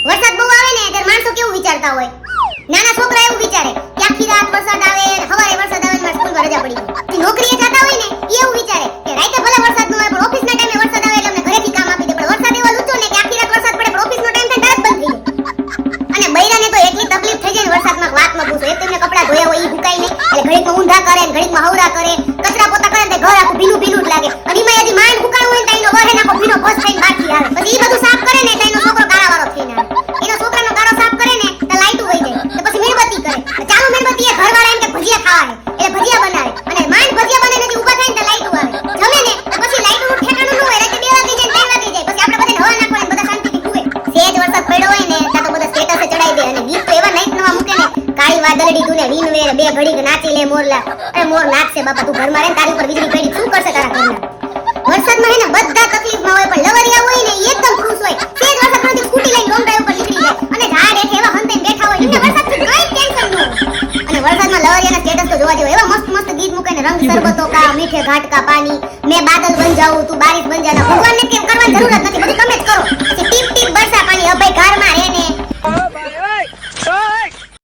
વરસાદ બહુ આવે ને ત્યારે માણસો કેવું વિચારતા હોય, નાના છોકરા એવું વિચારે કે આખી રાત વરસાદ આવે ને સવારે વરસાદ આવે ને મારી સ્કૂલમાં રજા પડી ગઈ. નોકરીએ જતા હોય ને એ એવું વિચારે કે રાતે ભલે વરસાદ ન આવે પણ ઓફિસના ટાઈમે વરસાદ આવે એટલે અમને ઘરેથી કામ આપી દે. પણ વરસાદ એવો લૂચો ને કે આખી રાત વરસાદ પડે પણ ઓફિસનો ટાઈમ થાય તરત બંધ થઈ જાય. અને બૈરાને તો એટલી તકલીફ થઈ જાય ને વરસાદમાં વાત ન પૂછો. એક તેમને કપડા ધોયા હોય ઈ ભૂકાય નહીં એટલે ઘડીકમાં ઊંધા કરે ને ઘડીકમાં હવરા કરે, કચરા પોતા કરે ને ઘર આખું ભીનું ભીનું જ લાગે. અને એમાં હજી માંડ ફૂકાણું હોય ને તો એનો વહે નાખો ભીનો ભસ થઈને બાકી આવે. પછી ઈ બધું સાફ કરે ને તો એનો છોકરો કાળાવાળો થઈને આવે. એનો છોકરાનો કાળો સાફ કરે ને તો લાઈટું વહી જાય. તો પછી મીણબત્તી કરે. ચાલુ મીણબત્તી એ ઘરવાળા એમ કે ભજીયા ખાવા હે એટલે ભજીયા બનાવે. અને માંડ ભજીયા બને નથી ઊભા થાય ને તો લાઈટું આવે. જમે ને તો પછી લાઈટું ઠેકાણું ન હોય. રાતે 2 વાગી જાય 3 વાગી જાય. પછી આપણે બધાને હવા નાખવા ને બધા શાંતિથી સુવે. સેજ વરસાદ પડ્યો હોય ને ત્યાં તો બધા સ્ટેટસે ચડાઈ દે. અને ગીત તો એવા નાઈટ નવા મૂકે ને કાળી વાદળડી તું ને વીનવેર બે ઘડી નાચી લે મોરલા. અરે મોર નાચશે બાપા, તું ઘરમાં રહે ને તારી ઉપર વીજળી પડી શું કરશે તારા ઘરના. વરસાદમાં હે ને બધા તકલીફમાં હોય પણ લવરિયા હોય ને એકદમ ખુશ હોય. સેજ વરસાદ પડે સ્કૂટી લઈને રોડ ઉપર નીકળી જાય અને ઝાડ હેઠે એવા હંતાઈને બેઠા હોય. એમને વરસાદથી કઈ ટેન્શન ન હોય. અને વરસાદમાં લવરિયાના સ્ટેટસ તો જોવા જેવો. એવા મસ્ત મસ્ત ગીત મૂકે ને રંગ શરબતો કા મીઠે ઘાટ કા પાણી, મેં બાદલ બન જાઉં તું બારિશ બન જાના. ભગવાનને કેમ કરવાની જરૂર જ નથી, બધું તમે જ કરો.